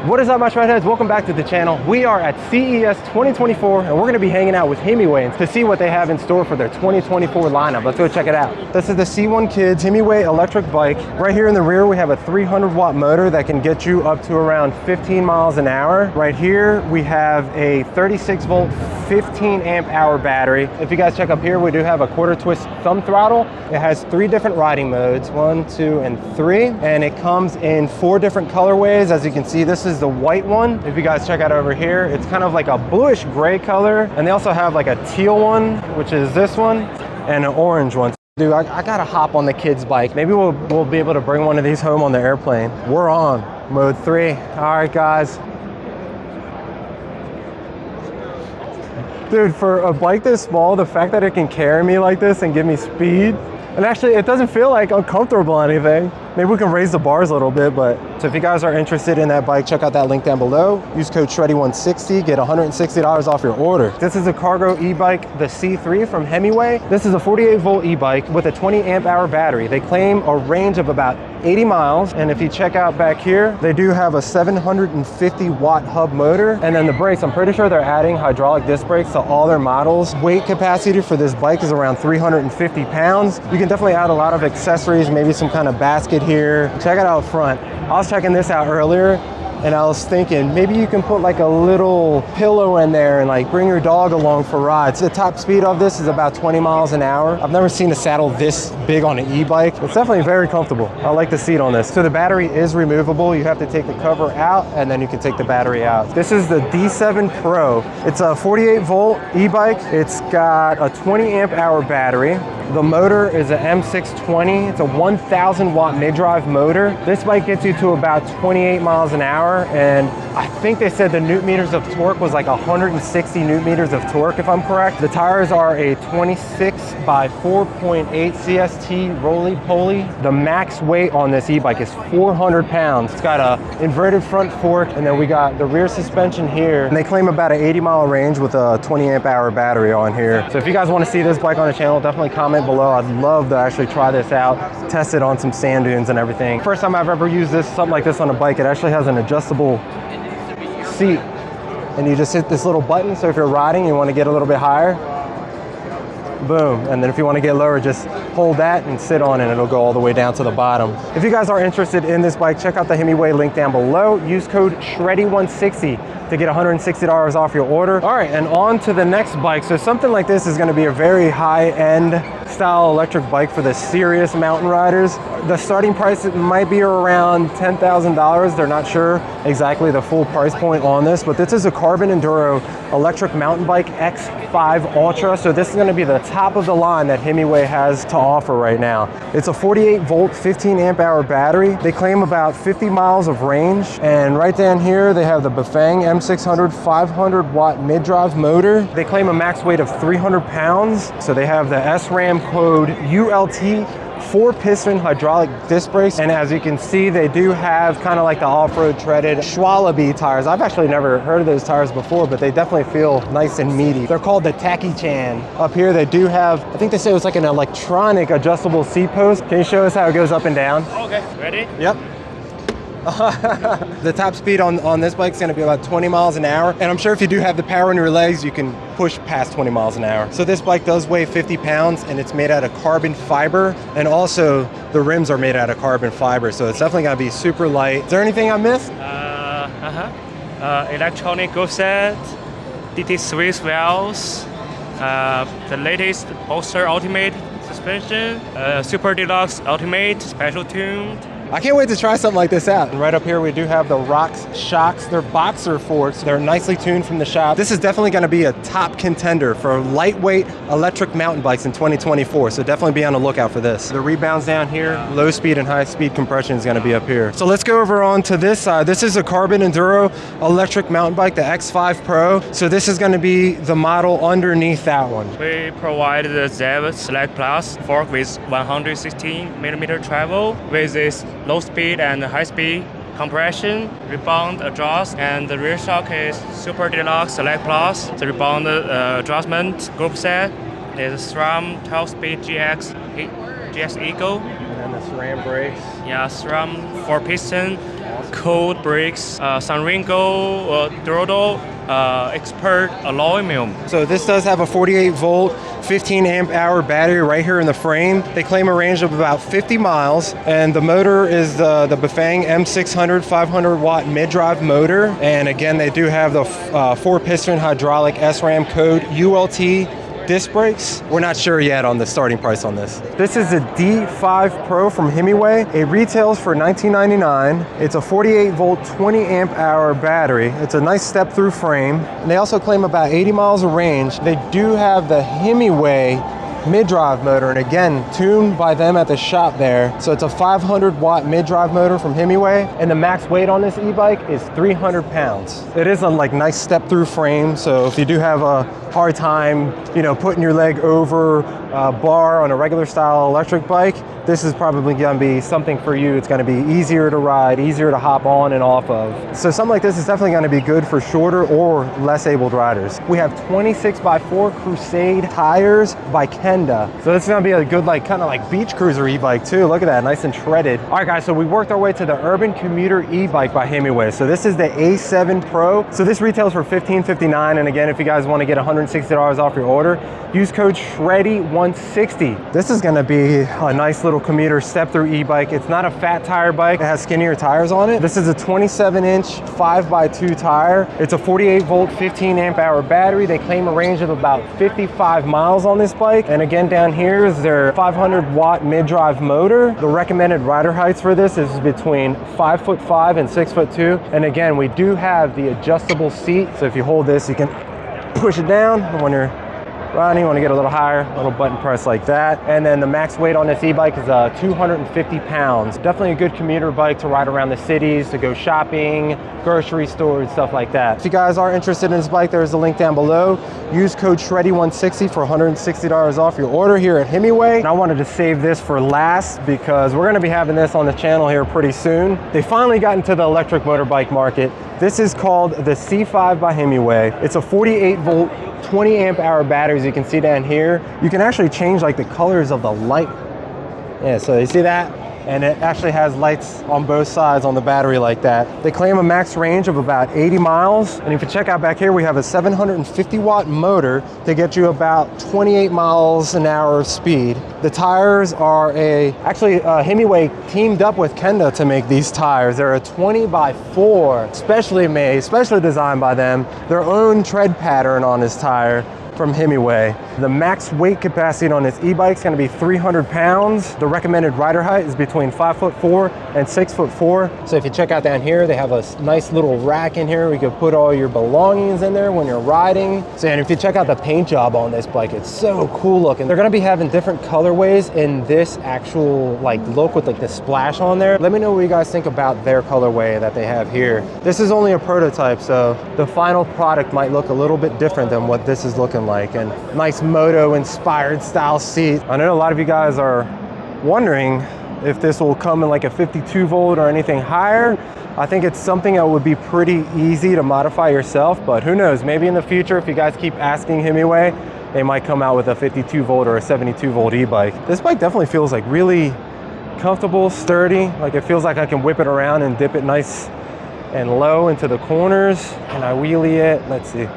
What is up, my shredheads? Welcome back to the channel. We are at CES 2024 and we're gonna be hanging out with Himiway to see what they have in store for their 2024 lineup. Let's go check it out. This is the C1 Kids Himiway electric bike. Right here in the rear, we have a 300-watt motor that can get you up to around 15 miles an hour. Right here, we have a 36-volt, 15-amp-hour battery. If you guys check up here, we do have a quarter-twist thumb throttle. It has 3 different riding modes, 1, 2, and 3, and it comes in 4 different colorways. As you can see, this is the white one. If you guys check out over here, it's kind of like a bluish gray color, and they also have like a teal one, which is this one, and an orange one. Dude, I gotta hop on the kids' bike. Maybe we'll be able to bring one of these home on the airplane. We're on mode 3. All right, guys. Dude, for a bike this small, the fact that it can carry me like this and give me speed, and actually it doesn't feel like uncomfortable or anything. Maybe we can raise the bars a little bit, but so if you guys are interested in that bike, check out that link down below. Use code SHREDDY160, get $160 off your order. This is a cargo e-bike, the C3 from Himiway. This is a 48-volt e-bike with a 20-amp-hour battery. They claim a range of about 80 miles, and if you check out back here, they do have a 750-watt hub motor, and then the brakes, I'm pretty sure they're adding hydraulic disc brakes to all their models. Weight capacity for this bike is around 350 pounds. You can definitely add a lot of accessories, maybe some kind of basket here. Check it out front. I was checking this out earlier and I was thinking maybe you can put like a little pillow in there and like bring your dog along for rides. The top speed of this is about 20 miles an hour. I've never seen a saddle this big on an e-bike. It's definitely very comfortable. I like the seat on this. So the battery is removable. You have to take the cover out and then you can take the battery out. This is the D7 Pro. It's a 48-volt e-bike. It's got a 20-amp-hour battery. The motor is an M620. It's a 1,000-watt mid-drive motor. This bike gets you to about 28 miles an hour, and I think they said the newton meters of torque was like 160 newton meters of torque, if I'm correct. The tires are a 26 by 4.8 CST roly-poly. The max weight on this e-bike is 400 pounds. It's got a inverted front fork, and then we got the rear suspension here, and they claim about an 80-mile range with a 20-amp-hour battery on here. So if you guys want to see this bike on the channel, definitely comment below. I'd love to actually try this out, test it on some sand dunes and everything. First time I've ever used something like this on a bike. It actually has an adjustable seat, and you just hit this little button. So if you're riding, you want to get a little bit higher, boom. And then if you want to get lower, just hold that and sit on it, and it'll go all the way down to the bottom. If you guys are interested in this bike, check out the Himiway link down below. Use code SHREDDY160 to get $160 off your order. All right, and on to the next bike. So something like this is going to be a very high-end style electric bike for the serious mountain riders. The starting price might be around $10,000. They're not sure exactly the full price point on this, but this is a Carbon Enduro electric mountain bike X5 Ultra. So this is going to be the top of the line that Himiway has to offer right now. It's a 48-volt, 15-amp-hour battery. They claim about 50 miles of range, and right down here they have the Bafang M600 500-watt mid-drive motor. They claim a max weight of 300 pounds. So they have the SRAM code ULT 4-piston hydraulic disc brakes, and as you can see, they do have kind of like the off-road treaded Schwalbe tires. I've actually never heard of those tires before, but they definitely feel nice and meaty. They're called the Taki-chan. Up here they do have, I think they say it was like an electronic adjustable seat post. Can you show us how it goes up and down? Okay, ready? Yep. The top speed on this bike is going to be about 20 miles an hour, and I'm sure if you do have the power in your legs, you can push past 20 miles an hour. So this bike does weigh 50 pounds, and it's made out of carbon fiber, and also the rims are made out of carbon fiber, so it's definitely going to be super light. Is there anything I missed? Electronic grip set, DT Swiss wheels, the latest Bolster Ultimate suspension, Super Deluxe Ultimate special tuned. I can't wait to try something like this out. And right up here we do have the Rox shocks. They're boxer forks. They're nicely tuned from the shop. This is definitely going to be a top contender for lightweight electric mountain bikes in 2024. So definitely be on the lookout for this. The rebounds down here, low speed and high speed compression is going to be up here. So let's go over on to this side. This is a Carbon Enduro electric mountain bike, the X5 Pro. So this is going to be the model underneath that one. We provide the ZEV Select Plus fork with 116mm travel with this low speed and high speed compression, rebound adjust, and the rear shock is Super Deluxe Select Plus. The rebound adjustment group set is SRAM 12-speed GX Eagle. And then the SRAM brakes. Yeah, SRAM 4-piston cold brakes, Sanringo, Dorado, expert aluminum. So this does have a 48 volt, 15 amp hour battery right here in the frame. They claim a range of about 50 miles, and the motor is the Bafang M600 500 watt mid-drive motor. And again, they do have the 4-piston hydraulic SRAM code ULT disc brakes. We're not sure yet on the starting price on this. This is a D5 Pro from Himiway. It retails for $19.99. It's a 48 volt, 20 amp hour battery. It's a nice step through frame. And they also claim about 80 miles of range. They do have the Himiway mid-drive motor, and again, tuned by them at the shop there. So it's a 500 watt mid-drive motor from Himiway, and the max weight on this e-bike is 300 pounds. It is a nice step through frame, so if you do have a hard time, putting your leg over a bar on a regular style electric bike, this is probably gonna be something for you. It's gonna be easier to ride, easier to hop on and off of. So something like this is definitely gonna be good for shorter or less abled riders. We have 26x4 Crusade tires by Kenda. So this is gonna be a good kind of beach cruiser e-bike too. Look at that, nice and treaded. All right guys, so we worked our way to the Urban Commuter e-bike by Himiway. So this is the A7 Pro. So this retails for $15.59. And again, if you guys wanna get $160 off your order, use code SHREDDY160. This is gonna be a nice little commuter step-through e-bike. It's not a fat tire bike. It has skinnier tires on it. This is a 27-inch 5x2 tire. It's a 48 volt, 15 amp hour battery. They claim a range of about 55 miles on this bike. And again, down here is their 500 watt mid-drive motor. The recommended rider heights for this is between 5'5" and 6'2". And again, we do have the adjustable seat. So if you hold this, you can push it down. And when you're riding, you want to get a little higher, a little button press like that. And then the max weight on this e-bike is 250 pounds. Definitely a good commuter bike to ride around the cities, to go shopping, grocery stores, stuff like that. If you guys are interested in this bike, there's a link down below. Use code SHREDDY160 for $160 off your order here at Himiway. And I wanted to save this for last because we're going to be having this on the channel here pretty soon. They finally got into the electric motorbike market. This is called the C5 by Himiway. It's a 48 volt, 20 amp hour battery, as you can see down here. You can actually change the colors of the light. Yeah, so you see that? And it actually has lights on both sides on the battery like that. They claim a max range of about 80 miles. And if you check out back here, we have a 750 watt motor to get you about 28 miles an hour of speed. The tires are actually Himiway teamed up with Kenda to make these tires. They're a 20x4, specially made, specially designed by them. Their own tread pattern on this tire from Himiway. The max weight capacity on this e-bike is going to be 300 pounds. The recommended rider height is between 5'4" and 6'4". So if you check out down here, they have a nice little rack in here. We could put all your belongings in there when you're riding. So, and if you check out the paint job on this bike, it's so cool looking. They're going to be having different colorways in this actual look with the splash on there. Let me know what you guys think about their colorway that they have here. This is only a prototype, so the final product might look a little bit different than what this is looking like. And nice moto inspired style seat. I know a lot of you guys are wondering if this will come in a 52 volt or anything higher. I think it's something that would be pretty easy to modify yourself, but who knows, maybe in the future, if you guys keep asking Himiway, they might come out with a 52 volt or a 72 volt e-bike. This bike definitely feels really comfortable, sturdy. It feels like I can whip it around and dip it nice and low into the corners. Can I wheelie it? Let's see.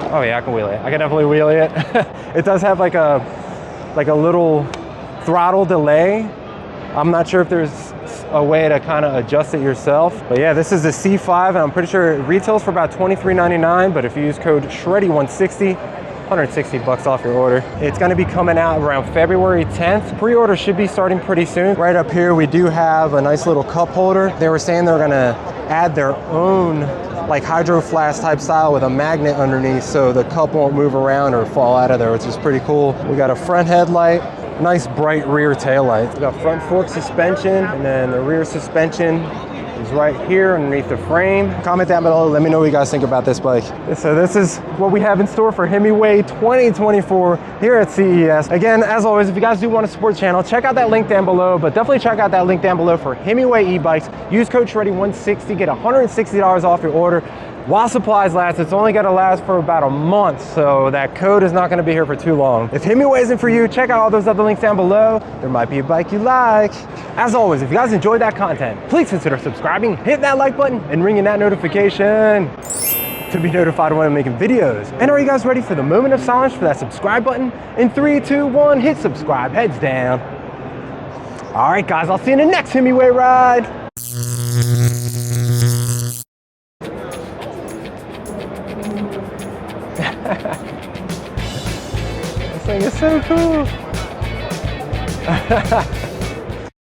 Oh yeah, I can wheelie it. I can definitely wheelie it. It does have a little throttle delay. I'm not sure if there's a way to kind of adjust it yourself. But yeah, this is the C5, and I'm pretty sure it retails for about $23.99, but if you use code SHREDDY160, $160 off your order. It's going to be coming out around February 10th. Pre-order should be starting pretty soon. Right up here, we do have a nice little cup holder. They were saying they're going to add their own hydro flask type style with a magnet underneath so the cup won't move around or fall out of there, which is pretty cool. We got a front headlight, nice bright rear tail light. We got front fork suspension, and then the rear suspension is right here underneath the frame. Comment down below, let me know what you guys think about this bike. So this is what we have in store for Himiway 2024 here at CES. Again, as always, if you guys do want to support the channel, check out that link down below, but definitely check out that link down below for Himiway e-bikes. Use code SHREDDY160, get $160 off your order. while supplies last. It's only gonna last for about a month, so that code is not gonna be here for too long. If Himiway isn't for you, check out all those other links down below. There might be a bike you like. As always, if you guys enjoyed that content, please consider subscribing, hit that like button, and ringing that notification to be notified when I'm making videos. And are you guys ready for the moment of silence for that subscribe button? In 3, 2, 1, hit subscribe, heads down. All right, guys, I'll see you in the next Himiway ride. This thing is so cool.